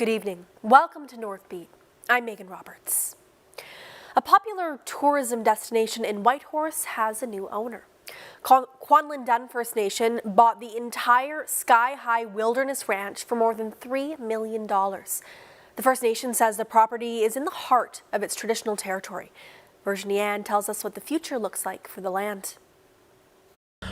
Good evening. Welcome to Northbeat. I'm Megan Roberts. A popular tourism destination in Whitehorse has a new owner. Kwanlin Dun First Nation bought the entire Sky High Wilderness Ranch for more than $3 million. The First Nation says the property is in the heart of its traditional territory. Virginie Ann tells us what the future looks like for the land.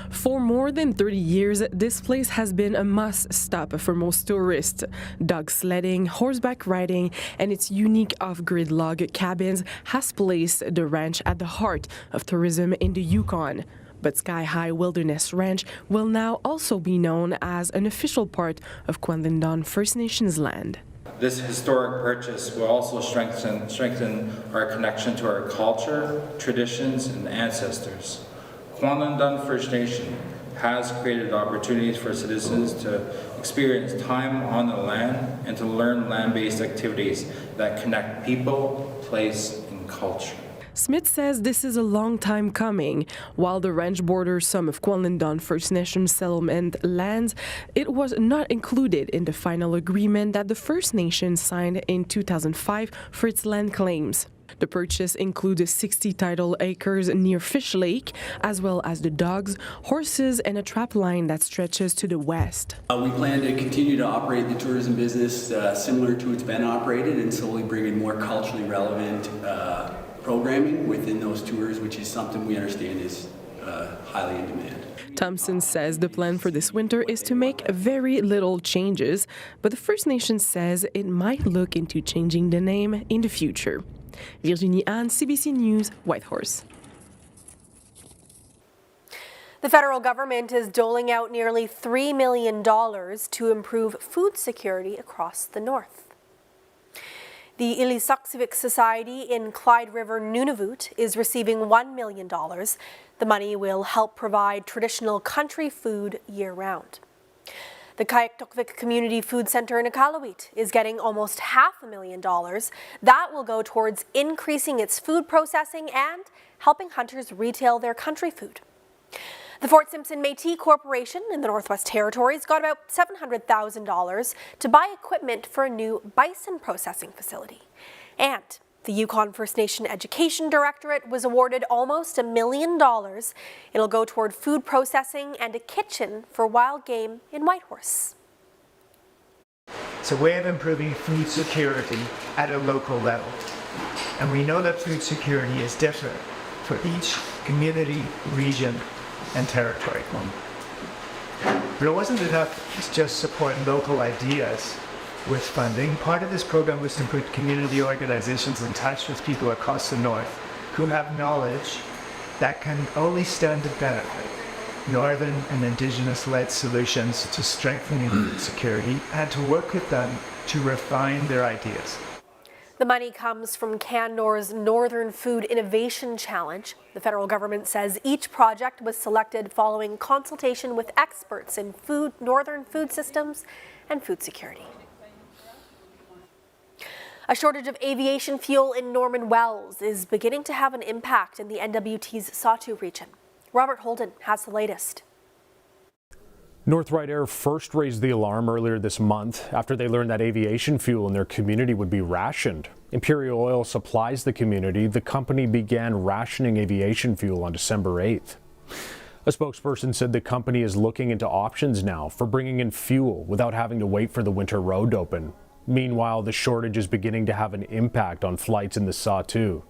For more than 30 years, this place has been a must-stop for most tourists. Dog sledding, horseback riding, and its unique off-grid log cabins has placed the ranch at the heart of tourism in the Yukon. But Sky High Wilderness Ranch will now also be known as an official part of Kwanlin Dun First Nations land. This historic purchase will also strengthen our connection to our culture, traditions, and ancestors. Kwanlin Dun First Nation has created opportunities for citizens to experience time on the land and to learn land-based activities that connect people, place, and culture. Smith says this is a long time coming. While the ranch borders some of Kwanlin Dun First Nation settlement lands, it was not included in the final agreement that the First Nation signed in 2005 for its land claims. The purchase includes 60 tidal acres near Fish Lake, as well as the dogs, horses, and a trap line that stretches to the west. We plan to continue to operate the tourism business similar to it's been operated and slowly bring in more culturally relevant programming within those tours, which is something we understand is highly in demand. Thompson says the plan for this winter is to make very little changes, but the First Nation says it might look into changing the name in the future. Virginie Ann, CBC News, Whitehorse. The federal government is doling out nearly $3 million to improve food security across the north. The Ilisaq Civic Society in Clyde River, Nunavut is receiving $1 million. The money will help provide traditional country food year-round. The Kayaktukvik Community Food Center in Iqaluit is getting almost $500,000. That will go towards increasing its food processing and helping hunters retail their country food. The Fort Simpson Métis Corporation in the Northwest Territories got about $700,000 to buy equipment for a new bison processing facility. And the Yukon First Nation Education Directorate was awarded almost $1 million. It'll go toward food processing and a kitchen for wild game in Whitehorse. It's a way of improving food security at a local level. And we know that food security is different for each community, region, and territory. But it wasn't enough to just support local ideas with funding. Part of this program was to put community organizations in touch with people across the north who have knowledge that can only stand to benefit northern and indigenous-led solutions to strengthening food security and to work with them to refine their ideas. The money comes from Cannor's Northern Food Innovation Challenge. The federal government says each project was selected following consultation with experts in northern food systems and food security. A shortage of aviation fuel in Norman Wells is beginning to have an impact in the NWT's Sawtooth region. Robert Holden has the latest. Northright Air first raised the alarm earlier this month after they learned that aviation fuel in their community would be rationed. Imperial Oil supplies the community. The company began rationing aviation fuel on December 8th. A spokesperson said the company is looking into options now for bringing in fuel without having to wait for the winter road to open. Meanwhile, the shortage is beginning to have an impact on flights in the Sawtooth.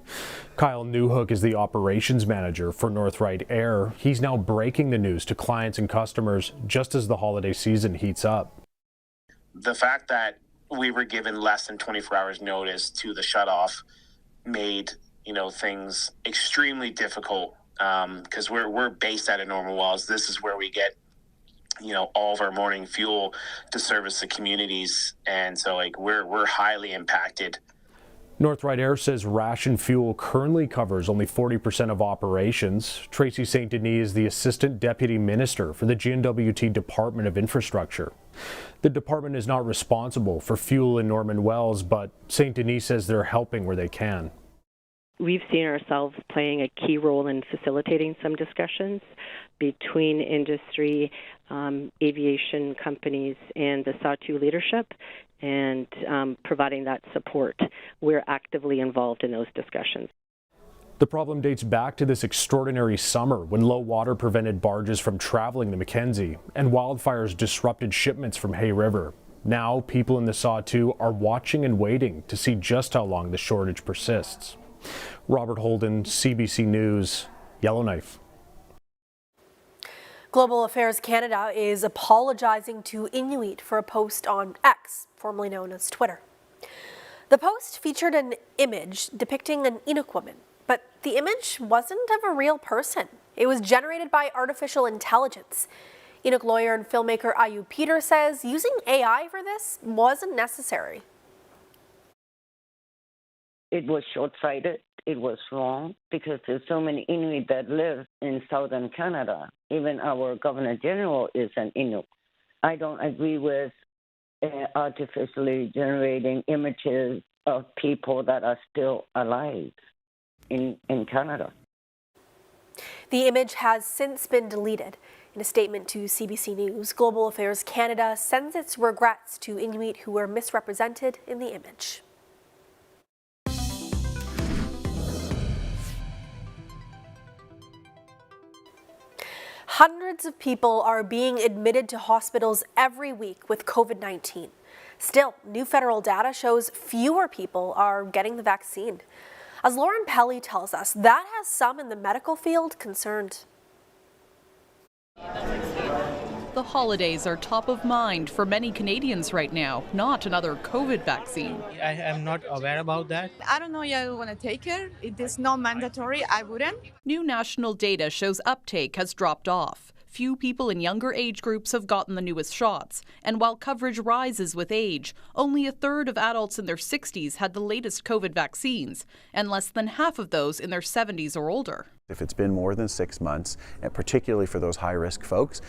Kyle Newhook is the operations manager for Northright Air. He's now breaking the news to clients and customers just as the holiday season heats up. The fact that we were given less than 24 hours notice to the shutoff made, things extremely difficult because we're based out of Norman Wells. This is where we get all of our morning fuel to service the communities. And so we're highly impacted. Northright Air says ration fuel currently covers only 40% of operations. Tracy St. Denis is the Assistant Deputy Minister for the GNWT Department of Infrastructure. The department is not responsible for fuel in Norman Wells, but St. Denis says they're helping where they can. we've seen ourselves playing a key role in facilitating some discussions between industry, aviation companies, and the SAW2 leadership, and providing that support. We're actively involved in those discussions. The problem dates back to this extraordinary summer when low water prevented barges from traveling the Mackenzie and wildfires disrupted shipments from Hay River. Now, people in the SAW2 are watching and waiting to see just how long the shortage persists. Robert Holden, CBC News, Yellowknife. Global Affairs Canada is apologizing to Inuit for a post on X, formerly known as Twitter. The post featured an image depicting an Inuk woman, but the image wasn't of a real person. It was generated by artificial intelligence. Inuk lawyer and filmmaker Ayu Peter says using AI for this wasn't necessary. It was short-sighted. It was wrong because there's so many Inuit that live in southern Canada. Even our Governor General is an Inuk. I don't agree with artificially generating images of people that are still alive in Canada. The image has since been deleted. In a statement to CBC News, Global Affairs Canada sends its regrets to Inuit who were misrepresented in the image. Hundreds of people are being admitted to hospitals every week with COVID-19. Still, new federal data shows fewer people are getting the vaccine. As Lauren Pelly tells us, that has some in the medical field concerned. The holidays are top of mind for many Canadians right now, not another COVID vaccine. I am not aware about that. I don't know if I want to take it. It is not mandatory. I wouldn't. New national data shows uptake has dropped off. Few people in younger age groups have gotten the newest shots. And while coverage rises with age, only a third of adults in their 60s had the latest COVID vaccines, and less than half of those in their 70s or older. If it's been more than 6 months, and particularly for those high-risk folks,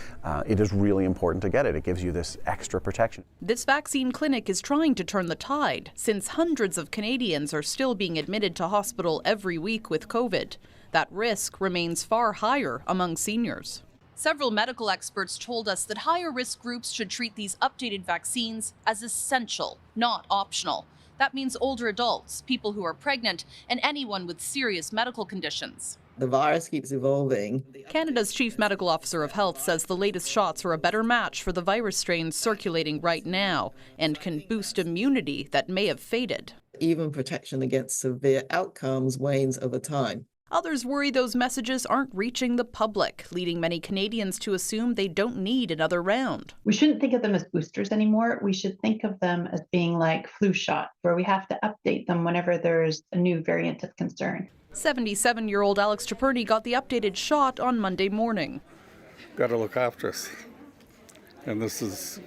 it is really important to get it. It gives you this extra protection. This vaccine clinic is trying to turn the tide, since hundreds of Canadians are still being admitted to hospital every week with COVID. That risk remains far higher among seniors. Several medical experts told us that higher risk groups should treat these updated vaccines as essential, not optional. That means older adults, people who are pregnant, and anyone with serious medical conditions. The virus keeps evolving. Canada's Chief Medical Officer of Health says the latest shots are a better match for the virus strains circulating right now and can boost immunity that may have faded. Even protection against severe outcomes wanes over time. Others worry those messages aren't reaching the public, leading many Canadians to assume they don't need another round. We shouldn't think of them as boosters anymore. We should think of them as being like flu shots, where we have to update them whenever there's a new variant of concern. 77-year-old Alex Traperney got the updated shot on Monday morning. Got to look after us. And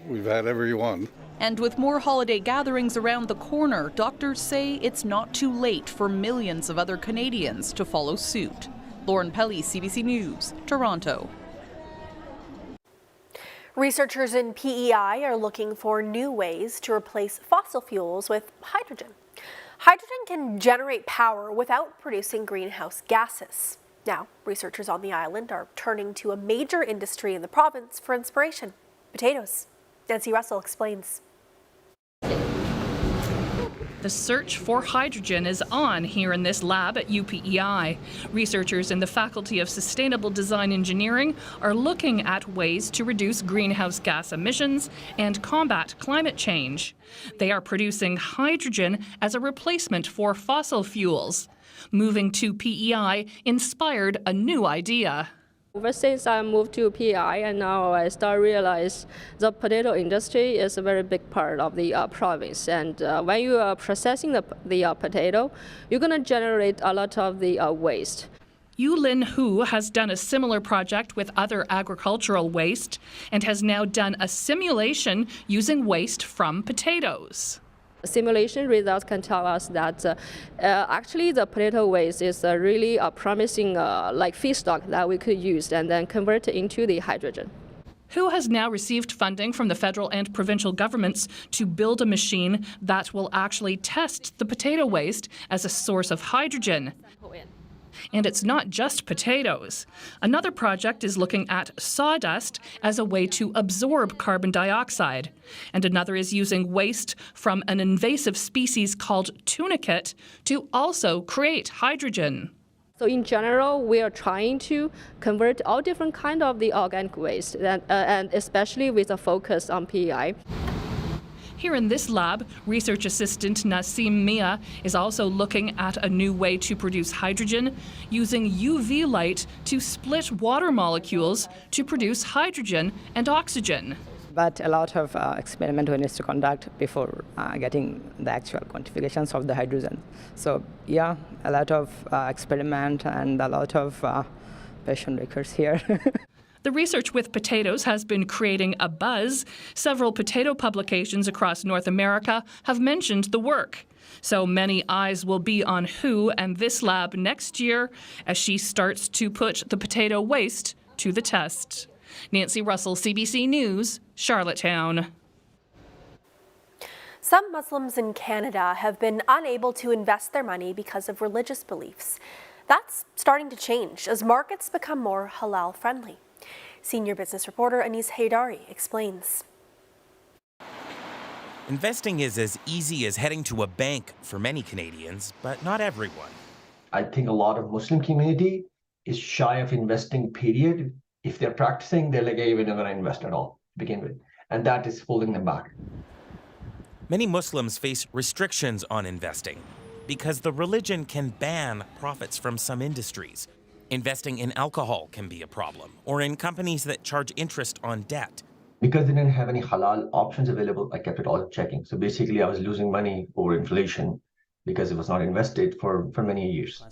we've had every one. And with more holiday gatherings around the corner, doctors say it's not too late for millions of other Canadians to follow suit. Lauren Pelly, CBC News, Toronto. Researchers in PEI are looking for new ways to replace fossil fuels with hydrogen. Hydrogen can generate power without producing greenhouse gases. Now, researchers on the island are turning to a major industry in the province for inspiration: potatoes. Nancy Russell explains. The search for hydrogen is on here in this lab at UPEI. Researchers in the Faculty of Sustainable Design Engineering are looking at ways to reduce greenhouse gas emissions and combat climate change. They are producing hydrogen as a replacement for fossil fuels. Moving to PEI inspired a new idea. Ever since I moved to PEI, and now I start realize the potato industry is a very big part of the province. And when you are processing the potato, you're going to generate a lot of the waste. Yulin Hu has done a similar project with other agricultural waste and has now done a simulation using waste from potatoes. Simulation results can tell us that actually the potato waste is really a promising like feedstock that we could use and then convert it into the hydrogen. WHO has now received funding from the federal and provincial governments to build a machine that will actually test the potato waste as a source of hydrogen. And it's not just potatoes. Another project is looking at sawdust as a way to absorb carbon dioxide. And another is using waste from an invasive species called tunicate to also create hydrogen. So in general, we are trying to convert all different kind of the organic waste, and especially with a focus on PEI. Here in this lab, research assistant Nassim Mia is also looking at a new way to produce hydrogen using UV light to split water molecules to produce hydrogen and oxygen. But a lot of experiment we need to conduct before getting the actual quantifications of the hydrogen. So yeah, a lot of experiment and a lot of patient records here. The research with potatoes has been creating a buzz. Several potato publications across North America have mentioned the work. So many eyes will be on WHO and this lab next year as she starts to put the potato waste to the test. Nancy Russell, CBC News, Charlottetown. Some Muslims in Canada have been unable to invest their money because of religious beliefs. That's starting to change as markets become more halal friendly. Senior business reporter Anis Haydari explains. Investing is as easy as heading to a bank for many Canadians, but not everyone. I think a lot of Muslim community is shy of investing, period. If they're practicing, they're like, hey, we're not going to invest at all to begin with. And that is holding them back. Many Muslims face restrictions on investing because the religion can ban profits from some industries. Investing in alcohol can be a problem, or in companies that charge interest on debt. Because they didn't have any halal options available, I kept it all checking. So basically, I was losing money over inflation because it was not invested for many years.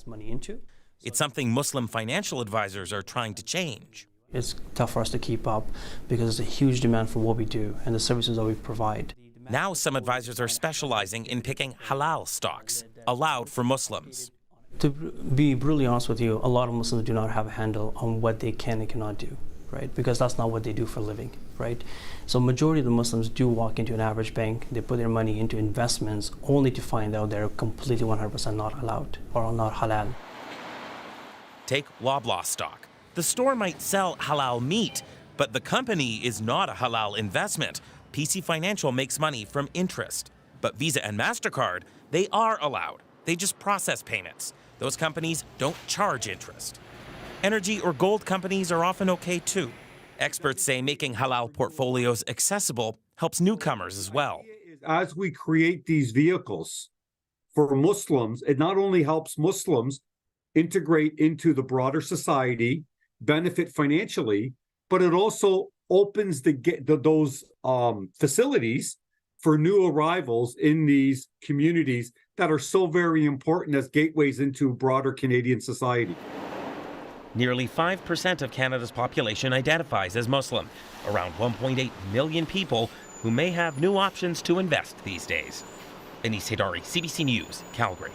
It's something Muslim financial advisors are trying to change. It's tough for us to keep up because there's a huge demand for what we do and the services that we provide. Now some advisors are specializing in picking halal stocks, allowed for Muslims. To be brutally honest with you, a lot of Muslims do not have a handle on what they can and cannot do, right? Because that's not what they do for a living, right? So majority of the Muslims do walk into an average bank, they put their money into investments only to find out they're completely 100% not allowed or not halal. Take Loblaw stock. The store might sell halal meat, but the company is not a halal investment. PC Financial makes money from interest. But Visa and MasterCard, they are allowed. They just process payments. Those companies don't charge interest. Energy or gold companies are often okay too. Experts say making halal portfolios accessible helps newcomers as well. As we create these vehicles for Muslims, it not only helps Muslims integrate into the broader society, benefit financially, but it also opens those facilities for new arrivals in these communities that are so very important as gateways into broader Canadian society. Nearly 5% of Canada's population identifies as Muslim, around 1.8 million people who may have new options to invest these days. Anis Haydari, CBC News, Calgary.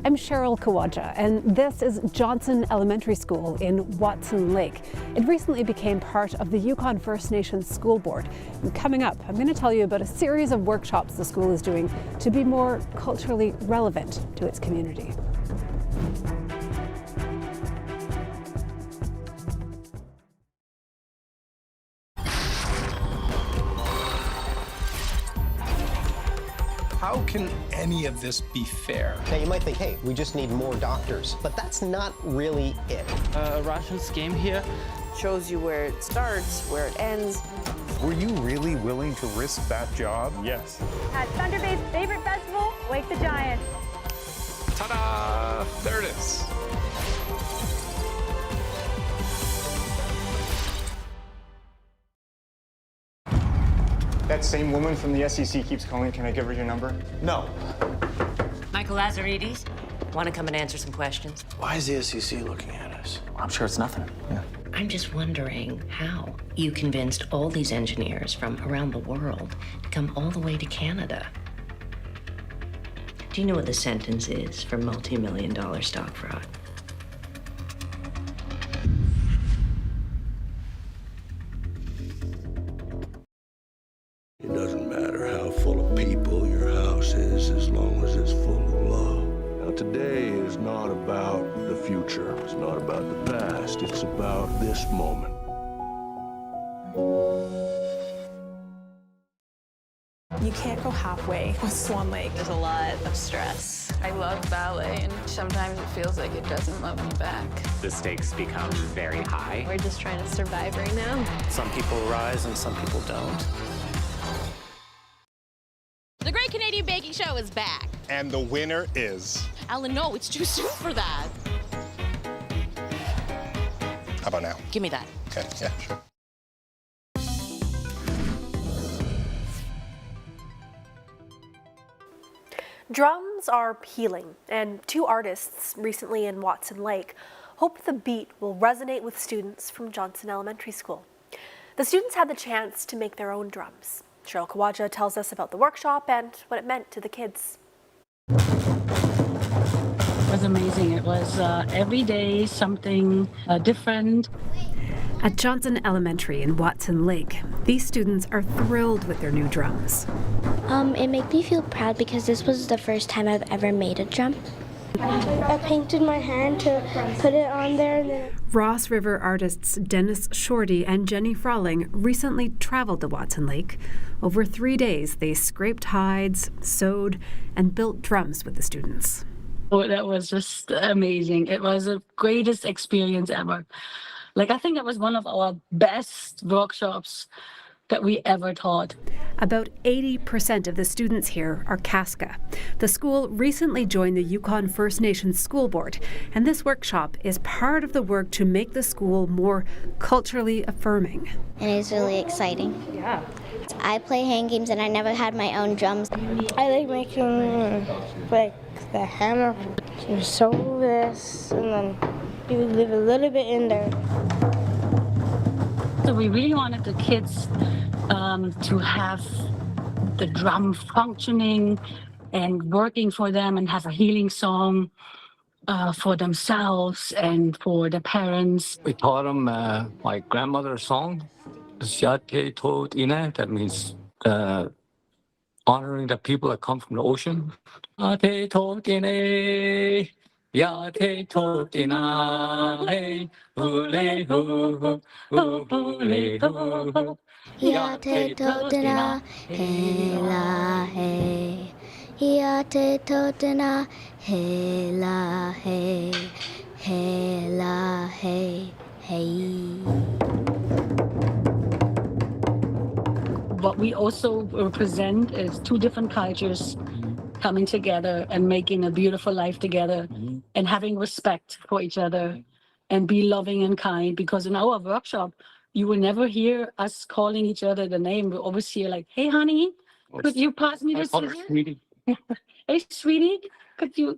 I'm Cheryl Kawaja, and this is Johnson Elementary School in Watson Lake. It recently became part of the Yukon First Nations School Board. And coming up, I'm going to tell you about a series of workshops the school is doing to be more culturally relevant to its community. How can any of this be fair? Now you might think, hey, we just need more doctors, but that's not really it. A ration scheme here shows you where it starts, where it ends. Were you really willing to risk that job? Yes. At Thunder Bay's favorite festival, Wake the Giant. Ta-da! There it is. That same woman from the SEC keeps calling. Can I give her your number? No. Michael Lazaridis, want to come and answer some questions? Why is the SEC looking at us? I'm sure it's nothing. Yeah. I'm just wondering how you convinced all these engineers from around the world to come all the way to Canada. Do you know what the sentence is for multi-million-dollar stock fraud? Doesn't matter how full of people your house is as long as it's full of love. Now today is not about the future. It's not about the past. It's about this moment. You can't go halfway with Swan Lake. There's a lot of stress. I love ballet, and sometimes it feels like it doesn't love me back. The stakes become very high. We're just trying to survive right now. Some people rise and some people don't. The Great Canadian Baking Show is back. And the winner is... Alan, no, it's too soon for that. How about now? Give me that. Okay, yeah, sure. Drums are healing, and two artists recently in Watson Lake hope the beat will resonate with students from Johnson Elementary School. The students had the chance to make their own drums. Cheryl Kawaja tells us about the workshop and what it meant to the kids. It was amazing. It was every day something different. At Johnson Elementary in Watson Lake, these students are thrilled with their new drums. It made me feel proud because this was the first time I've ever made a drum. I painted my hand to put it on there. And then Ross River artists Dennis Shorty and Jenny Frawling recently traveled to Watson Lake. Over 3 days, they scraped hides, sewed, and built drums with the students. Oh, that was just amazing. It was the greatest experience ever. I think that was one of our best workshops that we ever taught. About 80% of the students here are Casca. The school recently joined the Yukon First Nations School Board, and this workshop is part of the work to make the school more culturally affirming. And it's really exciting. Yeah. I play hand games and I never had my own drums. I like making the hammer. You sew this and then you leave a little bit in there. So we really wanted the kids to have the drum functioning and working for them and have a healing song for themselves and for the parents. We taught them my grandmother's song, Siate Tod Ine, that means honoring the people that come from the ocean. Siate Tod Ine, Yate Tod Ine, Hule Ho, Hule Ho. Yate Todina, Hela He. Yate Todina, Hela He. Hela He. Hey. What we also represent is two different cultures coming together and making a beautiful life together and having respect for each other and be loving and kind, because in our workshop, you will never hear us calling each other the name. We always hear like, hey, honey, could you pass me the scissors? Sweetie. Hey, sweetie, could you?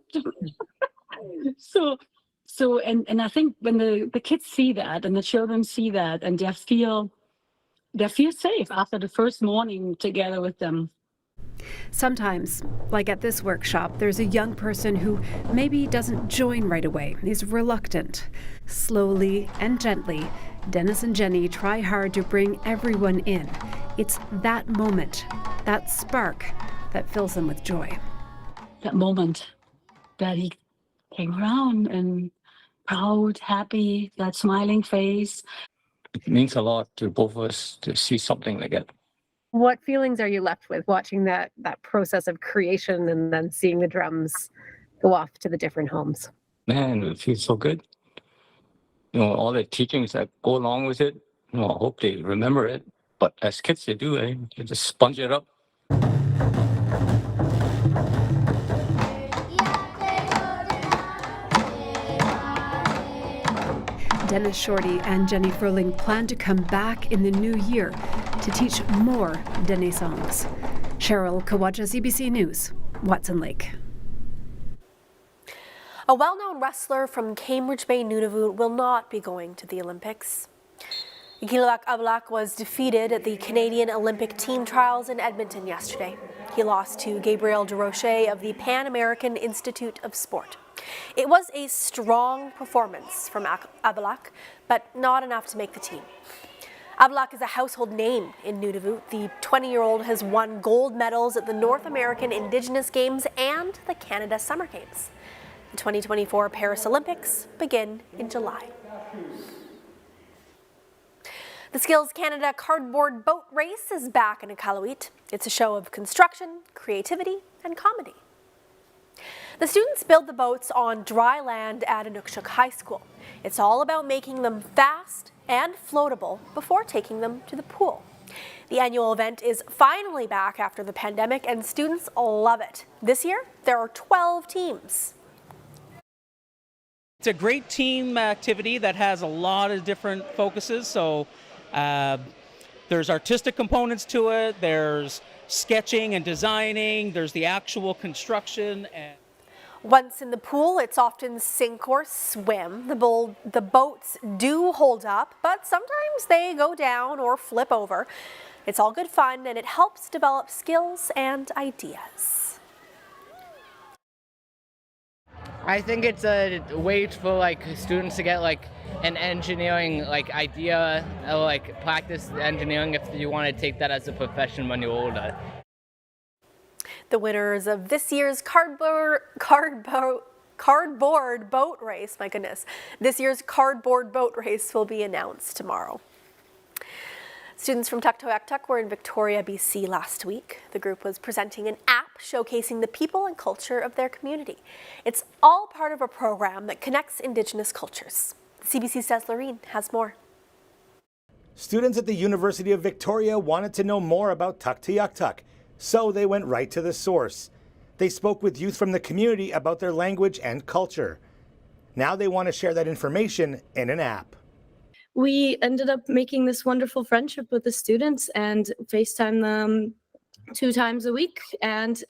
And I think when the kids see that and the children see that and they feel safe after the first morning together with them. Sometimes, like at this workshop, there's a young person who maybe doesn't join right away, is reluctant. Slowly and gently, Dennis and Jenny try hard to bring everyone in. It's that moment, that spark, that fills them with joy. That moment that he came around and proud, happy, that smiling face. It means a lot to both of us to see something like that. What feelings are you left with watching that process of creation and then seeing the drums go off to the different homes? Man, it feels so good. All the teachings that go along with it, I hope they remember it. But as kids, they do, they just sponge it up. Dennis Shorty and Jenny Furling plan to come back in the new year to teach more Dene songs. Cheryl Kawaja, CBC News, Watson Lake. A well-known wrestler from Cambridge Bay, Nunavut will not be going to the Olympics. Iqaluit Ablak was defeated at the Canadian Olympic team trials in Edmonton yesterday. He lost to Gabriel Durocher of the Pan American Institute of Sport. It was a strong performance from Ablak, but not enough to make the team. Avlak is a household name in Nunavut. The 20-year-old has won gold medals at the North American Indigenous Games and the Canada Summer Games. The 2024 Paris Olympics begin in July. The Skills Canada Cardboard Boat Race is back in Iqaluit. It's a show of construction, creativity, and comedy. The students build the boats on dry land at Inukshuk High School. It's all about making them fast and floatable before taking them to the pool. The annual event is finally back after the pandemic, and students love it. This year, there are 12 teams. It's a great team activity that has a lot of different focuses. So there's artistic components to it, there's sketching and designing, there's the actual construction. Once in the pool, it's often sink or swim. The boats do hold up, but sometimes they go down or flip over. It's all good fun, and it helps develop skills and ideas. I think it's a way for students to get an engineering idea, or practice engineering if you want to take that as a profession when you're older. The winners of this year's cardboard boat race, this year's cardboard boat race will be announced tomorrow. Students from Tuktoyaktuk were in Victoria, BC last week. The group was presenting an app showcasing the people and culture of their community. It's all part of a program that connects Indigenous cultures. CBC's Des Loreen has more. Students at the University of Victoria wanted to know more about Tuktoyaktuk, so they went right to the source. They spoke with youth from the community about their language and culture. Now they want to share that information in an app. We ended up making this wonderful friendship with the students and FaceTime them 2 times a week. And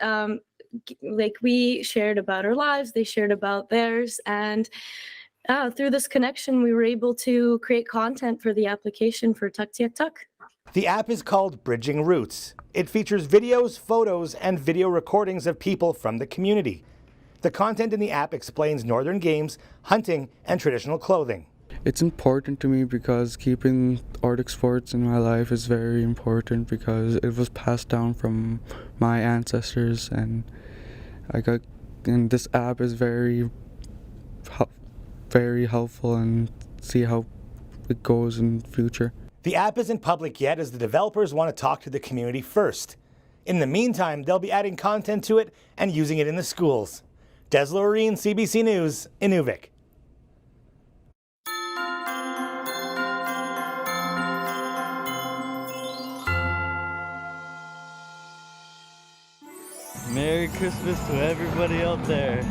we shared about our lives, they shared about theirs. And through this connection, we were able to create content for the application for Tuktoyaktuk. The app is called Bridging Roots. It features videos, photos, and video recordings of people from the community. The content in the app explains northern games, hunting, and traditional clothing. It's important to me because keeping Arctic sports in my life is very important because it was passed down from my ancestors, and this app is very helpful and see how it goes in the future. The app isn't public yet as the developers want to talk to the community first. In the meantime, they'll be adding content to it and using it in the schools. Des Loreen, CBC News, Inuvik. Merry Christmas to everybody out there.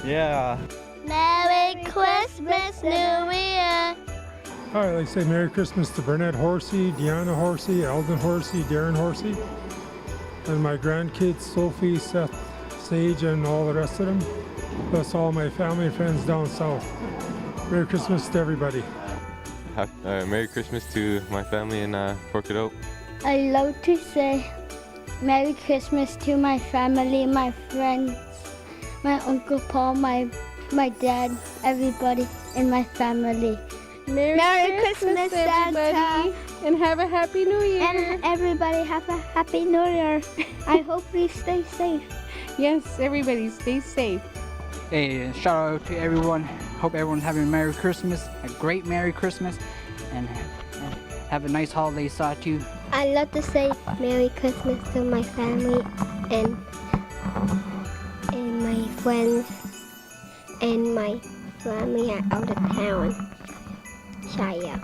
Yeah. Merry Christmas, New Year. All right, I'd like to say Merry Christmas to Burnett Horsey, Deanna Horsey, Eldon Horsey, Darren Horsey, and my grandkids, Sophie, Seth, Sage, and all the rest of them, plus all my family and friends down south. Merry Christmas to everybody. Merry Christmas to my family in Port Cadotte. I'd love to say Merry Christmas to my family, my friends, my Uncle Paul, my dad, everybody in my family. Merry Christmas, everybody, and have a Happy New Year. And everybody have a Happy New Year. I hope we stay safe. Yes, everybody stay safe. Hey, shout out to everyone. Hope everyone's having a Merry Christmas, a great Merry Christmas, and have a nice holiday too. I love to say Merry Christmas to my family and my friends and my family are out of town. Shaya.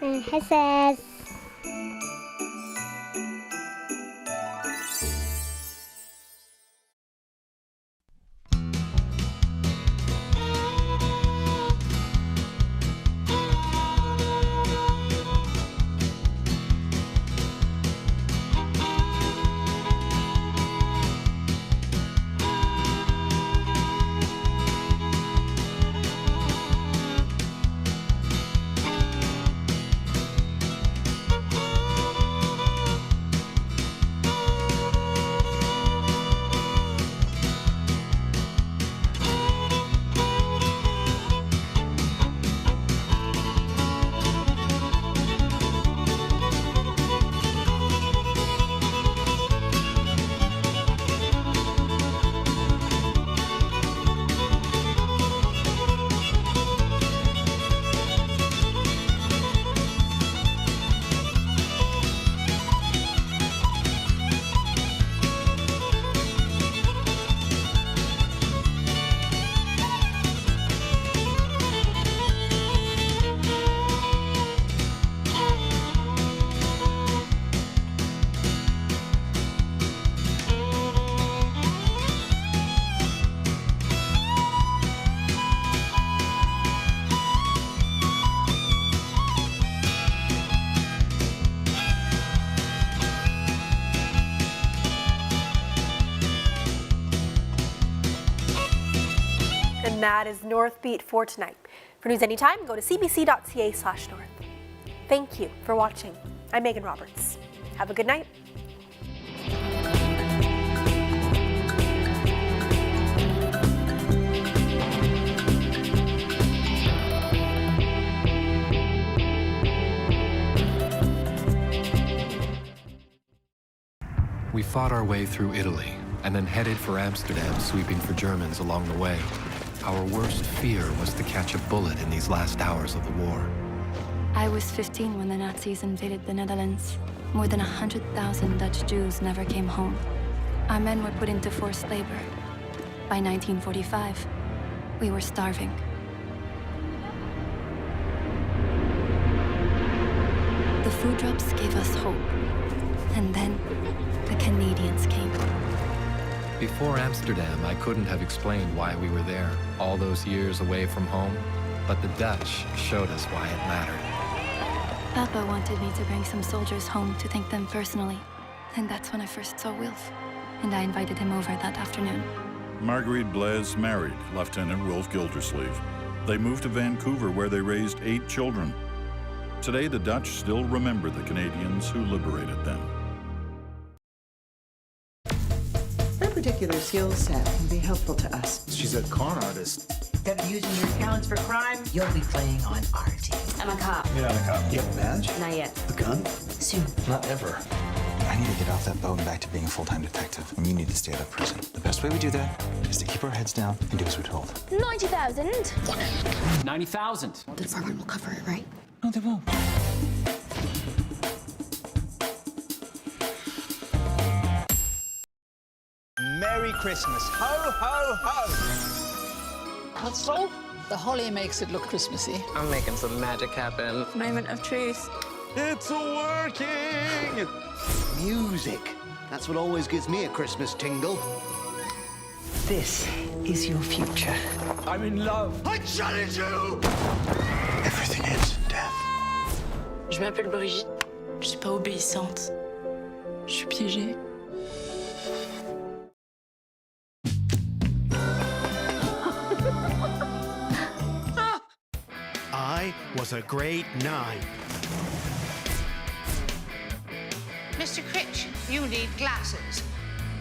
Hisses. that is Northbeat for tonight. For news anytime, go to cbc.ca/north. Thank you for watching. I'm Megan Roberts. Have a good night. We fought our way through Italy and then headed for Amsterdam, sweeping for Germans along the way. Our worst fear was to catch a bullet in these last hours of the war. I was 15 when the Nazis invaded the Netherlands. More than 100,000 Dutch Jews never came home. Our men were put into forced labor. By 1945, we were starving. The food drops gave us hope. And then the Canadians came. Before Amsterdam, I couldn't have explained why we were there, all those years away from home, but the Dutch showed us why it mattered. Papa wanted me to bring some soldiers home to thank them personally. And that's when I first saw Wilf. And I invited him over that afternoon. Marguerite Blaise married Lieutenant Wilf Gildersleeve. They moved to Vancouver, where they raised 8 children. Today, the Dutch still remember the Canadians who liberated them. Her particular skill set can be helpful to us. She's a con artist. Instead of using your talents for crime, you'll be playing on our team. I'm a cop. You're not a cop. You have a badge? Not yet. A gun? Soon. Not ever. I need to get off that boat and back to being a full-time detective, and you need to stay out of prison. The best way we do that is to keep our heads down and do as we're told. 90,000. 90,000. The department will cover it, right? No, they won't. Merry Christmas. Ho, ho, ho. What's so? The holly makes it look Christmassy. I'm making some magic happen. Moment of truth. It's working! Music. That's what always gives me a Christmas tingle. This is your future. I'm in love. I challenge you! Everything ends in death. Je m'appelle Brigitte. Je suis pas obéissante. Je suis piégée. I was a grade 9. Mr. Critch, you need glasses.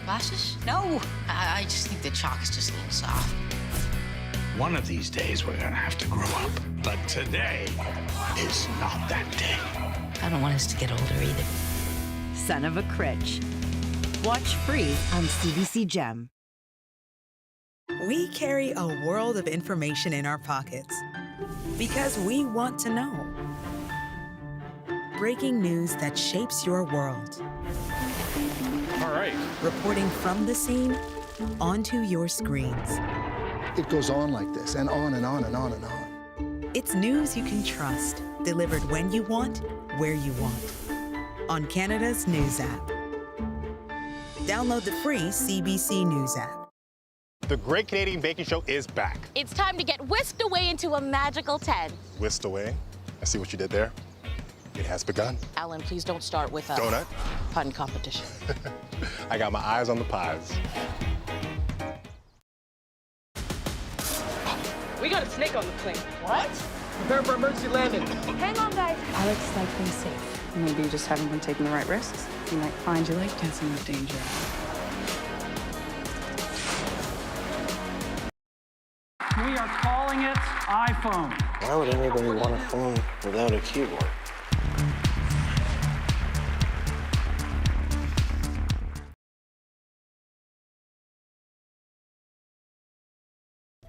Glasses? No. I just think the chalk is just a little soft. One of these days, we're gonna have to grow up. But today is not that day. I don't want us to get older either. Son of a Critch. Watch free on CBC Gem. We carry a world of information in our pockets because we want to know. Breaking news that shapes your world. All right. Reporting from the scene onto your screens. It goes on like this, and on and on and on and on. It's news you can trust, delivered when you want, where you want. On Canada's News app. Download the free CBC News app. The Great Canadian Baking Show is back. It's time to get whisked away into a magical 10. Whisked away. I see what you did there. It has begun. Alan, please don't start with a Donut. pun competition. I got my eyes on the pies. We got a snake on the plane. What? Prepare for emergency landing. Hang on, guys. Alex likely safe. Maybe you just haven't been taking the right risks. You might find your life dancing with danger. We are calling it iPhone. Why would anybody want a phone without a keyboard?